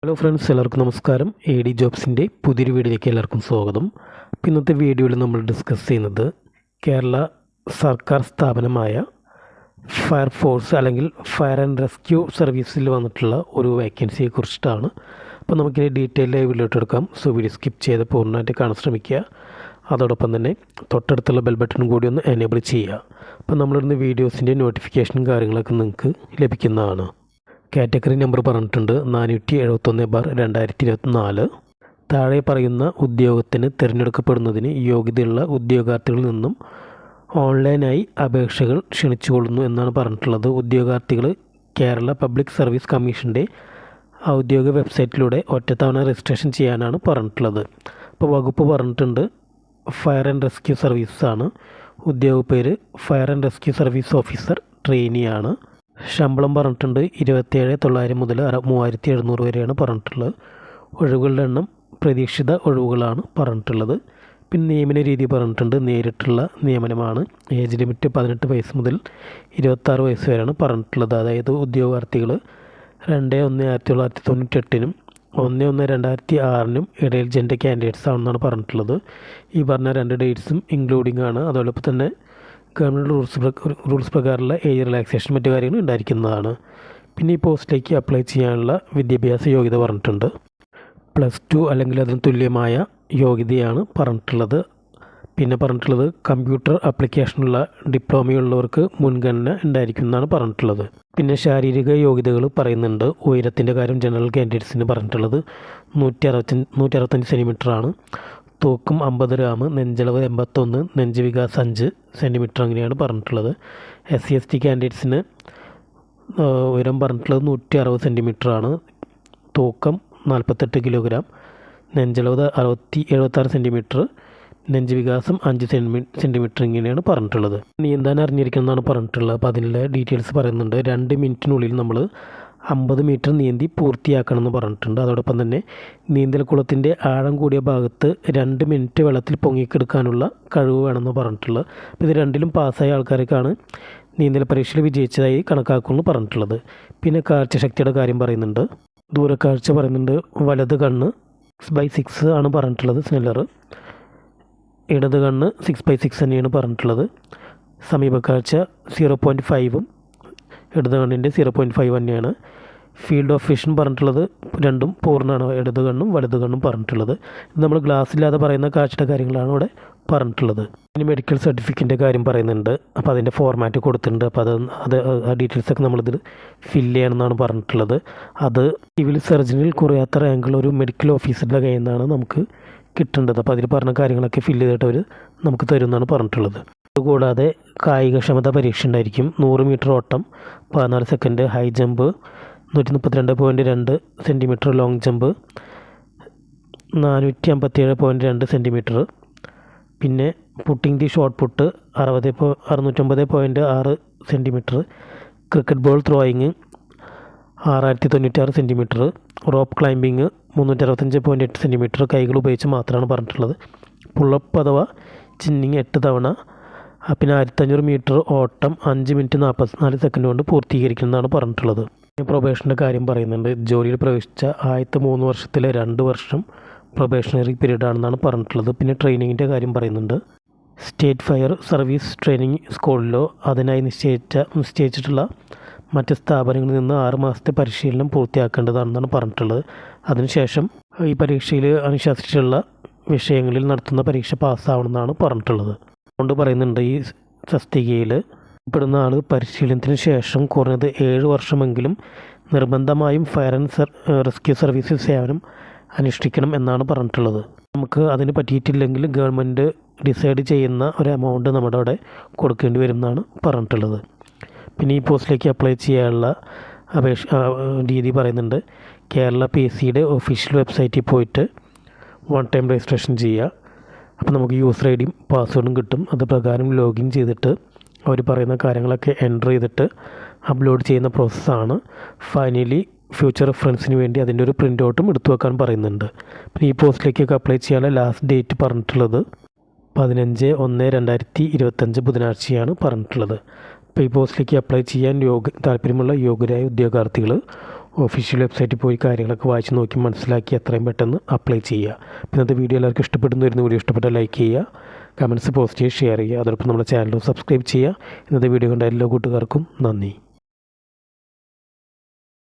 Hello friends, എല്ലാവർക്കും നമസ്കാരം. A D ജോബ്സിൻ്റെ പുതിയൊരു വീഡിയോയിലേക്ക് എല്ലാവർക്കും സ്വാഗതം. ഇന്നത്തെ വീഡിയോയിൽ നമ്മൾ ഡിസ്കസ് ചെയ്യുന്നത് കേരള സർക്കാർ സ്ഥാപനമായ ഫയർഫോഴ്സ് അല്ലെങ്കിൽ ഫയർ ആൻഡ് റെസ്ക്യൂ സർവീസിൽ വന്നിട്ടുള്ള ഒരു വേക്കൻസിയെ കുറിച്ചിട്ടാണ്. അപ്പോൾ നമുക്കിനി ഡീറ്റെയിലായി വീഡിയോട്ട് എടുക്കാം. സോ വീഡിയോ സ്കിപ്പ് ചെയ്ത് പൂർണ്ണമായിട്ട് കാണാൻ ശ്രമിക്കുക. അതോടൊപ്പം തന്നെ തൊട്ടടുത്തുള്ള ബെൽ ബട്ടൺ കൂടി ഒന്ന് എനേബിൾ ചെയ്യുക. അപ്പോൾ നമ്മളിടുന്ന വീഡിയോസിൻ്റെ നോട്ടിഫിക്കേഷനും കാര്യങ്ങളൊക്കെ നിങ്ങൾക്ക് ലഭിക്കുന്നതാണ്. കാറ്റഗറി നമ്പർ പറഞ്ഞിട്ടുണ്ട് 471/2024. താഴെ പറയുന്ന ഉദ്യോഗത്തിന് തിരഞ്ഞെടുക്കപ്പെടുന്നതിന് യോഗ്യതയുള്ള ഉദ്യോഗാർത്ഥികളിൽ നിന്നും ഓൺലൈനായി അപേക്ഷകൾ ക്ഷണിച്ചുകൊള്ളുന്നു എന്നാണ് പറഞ്ഞിട്ടുള്ളത്. ഉദ്യോഗാർത്ഥികൾ കേരള പബ്ലിക് സർവീസ് കമ്മീഷൻ്റെ ഔദ്യോഗിക വെബ്സൈറ്റിലൂടെ ഒറ്റത്തവണ രജിസ്ട്രേഷൻ ചെയ്യാനാണ് പറഞ്ഞിട്ടുള്ളത്. അപ്പോൾ വകുപ്പ് പറഞ്ഞിട്ടുണ്ട് ഫയർ ആൻഡ് റെസ്ക്യൂ സർവീസാണ്. ഉദ്യോഗ പേര് fire and rescue service officer ട്രെയിനിയാണ്. ശമ്പളം പറഞ്ഞിട്ടുണ്ട് 27,900 മുതൽ 3,700 വരെയാണ് പറഞ്ഞിട്ടുള്ളത്. ഒഴിവുകളുടെ എണ്ണം പ്രതീക്ഷിത ഒഴിവുകളാണ് പറഞ്ഞിട്ടുള്ളത്. പിന്നെ നിയമന രീതി പറഞ്ഞിട്ടുണ്ട് നേരിട്ടുള്ള നിയമനമാണ്. ഏജ് ലിമിറ്റ് 18 വയസ്സ് മുതൽ 26 വയസ്സ് വരെയാണ് പറഞ്ഞിട്ടുള്ളത്. അതായത് ഉദ്യോഗാർത്ഥികൾ 2/1/1998 1/1/2006 ഇടയിൽ ജെൻഡർ കാൻഡിഡേറ്റ്സ് ആണെന്നാണ് പറഞ്ഞിട്ടുള്ളത്. ഈ പറഞ്ഞ 2 ഡേറ്റ്സും ഇൻക്ലൂഡിംഗ് ആണ്. അതോടൊപ്പം തന്നെ ഗവൺമെൻറ് റൂൾസ് പ്രകാരമുള്ള ഏജ് റിലാക്സേഷൻ മറ്റു കാര്യങ്ങൾ ഉണ്ടായിരിക്കുന്നതാണ്. പിന്നെ ഈ പോസ്റ്റിലേക്ക് അപ്ലൈ ചെയ്യാനുള്ള വിദ്യാഭ്യാസ യോഗ്യത പറഞ്ഞിട്ടുണ്ട് +2 അല്ലെങ്കിൽ അതിന് തുല്യമായ യോഗ്യതയാണ് പറഞ്ഞിട്ടുള്ളത്. പിന്നെ പറഞ്ഞിട്ടുള്ളത് കമ്പ്യൂട്ടർ ആപ്ലിക്കേഷനുള്ള ഡിപ്ലോമയുള്ളവർക്ക് മുൻഗണന ഉണ്ടായിരിക്കും എന്നാണ് പറഞ്ഞിട്ടുള്ളത്. പിന്നെ ശാരീരിക യോഗ്യതകൾ പറയുന്നുണ്ട്. ഉയരത്തിൻ്റെ കാര്യം ജനറൽ കാൻഡിഡേറ്റ്സിന് പറഞ്ഞിട്ടുള്ളത് 165 സെൻറ്റിമീറ്ററാണ്. തൂക്കം 50 ഗ്രാം, നെഞ്ചളവ് 81, നെഞ്ച് വികാസം 5 സെൻറ്റിമീറ്റർ അങ്ങനെയാണ് പറഞ്ഞിട്ടുള്ളത്. SC/ST കാൻഡിഡേറ്റ്സിന് ഉയരം പറഞ്ഞിട്ടുള്ളത് 160 സെൻറ്റിമീറ്ററാണ്. തൂക്കം 48 കിലോഗ്രാം, നെഞ്ചളവ് 76 സെൻറ്റിമീറ്റർ, നെഞ്ച് വികാസം 5 സെൻറ്റിമീറ്റർ ഇങ്ങനെയാണ് പറഞ്ഞിട്ടുള്ളത്. നീന്താൻ അറിഞ്ഞിരിക്കുന്നതാണ് പറഞ്ഞിട്ടുള്ളത്. അപ്പോൾ അതിൻ്റെ ഡീറ്റെയിൽസ് പറയുന്നുണ്ട്. 2 മിനിറ്റിനുള്ളിൽ നമ്മൾ 50 മീറ്റർ നീന്തി പൂർത്തിയാക്കണമെന്ന് പറഞ്ഞിട്ടുണ്ട്. അതോടൊപ്പം തന്നെ നീന്തൽക്കുളത്തിൻ്റെ ആഴം കൂടിയ ഭാഗത്ത് 2 മിനിറ്റ് വെള്ളത്തിൽ പൊങ്ങിക്കെടുക്കാനുള്ള കഴിവ് വേണമെന്ന് പറഞ്ഞിട്ടുള്ളത്. അപ്പോൾ ഇത് രണ്ടിലും പാസ്സായ ആൾക്കാർക്കാണ് നീന്തൽ പരീക്ഷയിൽ വിജയിച്ചതായി കണക്കാക്കുമെന്ന് പറഞ്ഞിട്ടുള്ളത്. പിന്നെ കാഴ്ചശക്തിയുടെ കാര്യം പറയുന്നുണ്ട്. ദൂരക്കാഴ്ച പറയുന്നുണ്ട്. വലത് കണ്ണ് 6/6 ആണ് പറഞ്ഞിട്ടുള്ളത് സ്നെല്ലർ. ഇടത് കണ്ണ് 6/6 തന്നെയാണ് പറഞ്ഞിട്ടുള്ളത്. സമീപക്കാഴ്ച 0.5 ഇടത് കണ്ണിൻ്റെ 0.5 തന്നെയാണ്. ഫീൽഡ് ഓഫ് വിഷൻ പറഞ്ഞിട്ടുള്ളത് രണ്ടും പൂർണ്ണമാണ്. ഇടത് കണ്ണും വലത് കണ്ണും പറഞ്ഞിട്ടുള്ളത്. ഇത് നമ്മൾ ഗ്ലാസ് ഇല്ലാതെ പറയുന്ന കാഴ്ചയുടെ കാര്യങ്ങളാണ് ഇവിടെ പറഞ്ഞിട്ടുള്ളത്. ഇനി മെഡിക്കൽ സർട്ടിഫിക്കറ്റിൻ്റെ കാര്യം പറയുന്നുണ്ട്. അപ്പോൾ അതിൻ്റെ ഫോർമാറ്റ് കൊടുത്തിട്ടുണ്ട്. അപ്പോൾ ആ ഡീറ്റെയിൽസൊക്കെ നമ്മളിതിൽ ഫില്ല് ചെയ്യണമെന്നാണ് പറഞ്ഞിട്ടുള്ളത്. അത് സിവിൽ സർജനിൽ കുറയാത്ത റാങ്കുള്ള ഒരു മെഡിക്കൽ ഓഫീസറുടെ കയ്യിൽ നിന്നാണ് നമുക്ക് കിട്ടേണ്ടത്. അപ്പോൾ അതിൽ പറഞ്ഞ കാര്യങ്ങളൊക്കെ ഫില്ല് ചെയ്തിട്ട് അവർ നമുക്ക് തരുമെന്നാണ് പറഞ്ഞിട്ടുള്ളത്. അതുകൂടാതെ കായികക്ഷമത പരീക്ഷ ഉണ്ടായിരിക്കും. 100 മീറ്റർ ഓട്ടം, 14 second, high jump 132.2 centimetre, long jump 457.2 centimetre, പിന്നെ putting the shot put 609.6 centimetre, cricket ball throwing 6096 centimetre, rope climbing 365.8 centimetre കൈകൾ ഉപയോഗിച്ച് മാത്രമാണ് പറഞ്ഞിട്ടുള്ളത്. പുള്ളപ്പ് അഥവാ ചിന്നിങ് 8 തവണ, പിന്നെ 1500 മീറ്റർ ഓട്ടം 5 മിനിറ്റ് 44 സെക്കൻഡ് കൊണ്ട് പൂർത്തീകരിക്കുന്നതാണ് പറഞ്ഞിട്ടുള്ളത്. പ്രൊബേഷൻ്റെ കാര്യം പറയുന്നുണ്ട്. ജോലിയിൽ പ്രവേശിച്ച ആദ്യത്തെ 3 വർഷത്തിലെ 2 വർഷം പ്രൊബേഷണറി പീരീഡ് ആണെന്നാണ് പറഞ്ഞിട്ടുള്ളത്. പിന്നെ ട്രെയിനിങ്ങിൻ്റെ കാര്യം പറയുന്നുണ്ട്. സ്റ്റേറ്റ് ഫയർ സർവീസ് ട്രെയിനിങ് സ്കൂളിലോ അതിനായി നിശ്ചയിച്ചിട്ടുള്ള മറ്റ് സ്ഥാപനങ്ങളിൽ നിന്ന് 6 മാസത്തെ പരിശീലനം പൂർത്തിയാക്കേണ്ടതാണെന്നാണ് പറഞ്ഞിട്ടുള്ളത്. അതിനുശേഷം ഈ പരീക്ഷയിൽ അനുശാസിച്ചിട്ടുള്ള വിഷയങ്ങളിൽ നടത്തുന്ന പരീക്ഷ പാസ്സാവണമെന്നാണ് പറഞ്ഞിട്ടുള്ളത്. കൊണ്ട് പറയുന്നുണ്ട് ഈ തസ്തികയിൽ പെടുന്ന ആൾ പരിശീലനത്തിന് ശേഷം കുറഞ്ഞത് 7 വർഷമെങ്കിലും നിർബന്ധമായും ഫയർ ആൻഡ് റെസ്ക്യൂ സർവീസിൽ സേവനം അനുഷ്ഠിക്കണം എന്നാണ് പറഞ്ഞിട്ടുള്ളത്. നമുക്ക് അതിന് പറ്റിയിട്ടില്ലെങ്കിൽ ഗവൺമെൻറ് ഡിസൈഡ് ചെയ്യുന്ന ഒരു എമൗണ്ട് നമ്മുടെ അവിടെ കൊടുക്കേണ്ടി വരും എന്നാണ് പറഞ്ഞിട്ടുള്ളത്. പിന്നെ ഈ പോസ്റ്റിലേക്ക് അപ്ലൈ ചെയ്യാനുള്ള രീതി പറയുന്നുണ്ട്. കേരള PSCയുടെ ഒഫീഷ്യൽ വെബ്സൈറ്റിൽ പോയിട്ട് 1 ടൈം രജിസ്ട്രേഷൻ ചെയ്യുക. അപ്പോൾ നമുക്ക് യൂസർ ഐഡിയും പാസ്വേഡും കിട്ടും. അത് പ്രകാരം ലോഗിൻ ചെയ്തിട്ട് അവർ പറയുന്ന കാര്യങ്ങളൊക്കെ എൻ്റർ ചെയ്തിട്ട് അപ്ലോഡ് ചെയ്യുന്ന പ്രോസസ്സാണ്. ഫൈനലി ഫ്യൂച്ചർ റെഫറൻസിന് വേണ്ടി അതിൻ്റെ ഒരു പ്രിൻ്റ് ഔട്ടും എടുത്തു വെക്കാൻ പറയുന്നുണ്ട്. പിന്നെ ഈ പോസ്റ്റിലേക്കൊക്കെ അപ്ലൈ ചെയ്യാനുള്ള ലാസ്റ്റ് ഡേറ്റ് പറഞ്ഞിട്ടുള്ളത് 15/1/2025 ബുധനാഴ്ചയാണ് പറഞ്ഞിട്ടുള്ളത്. അപ്പോൾ ഈ പോസ്റ്റിലേക്ക് അപ്ലൈ ചെയ്യാൻ താല്പര്യമുള്ള യോഗ്യരായ ഉദ്യോഗാർത്ഥികൾ ഒഫീഷ്യൽ വെബ്സൈറ്റിൽ പോയി കാര്യങ്ങളൊക്കെ വായിച്ച് നോക്കി മനസ്സിലാക്കി എത്രയും പെട്ടെന്ന് അപ്ലൈ ചെയ്യുക. ഇന്നത്തെ വീഡിയോ എല്ലാവർക്കും ഇഷ്ടപ്പെടുന്നു വരുന്ന വീഡിയോ ഇഷ്ടപ്പെട്ടാൽ ലൈക്ക് ചെയ്യുക, കമൻറ്റ്സ് പോസ്റ്റ് ചെയ്യുക, ഷെയർ ചെയ്യുക. അതോടൊപ്പം നമ്മുടെ ചാനൽ സബ്സ്ക്രൈബ് ചെയ്യുക. ഇന്നത്തെ വീഡിയോ കണ്ട എല്ലാ കൂട്ടുകാർക്കും നന്ദി.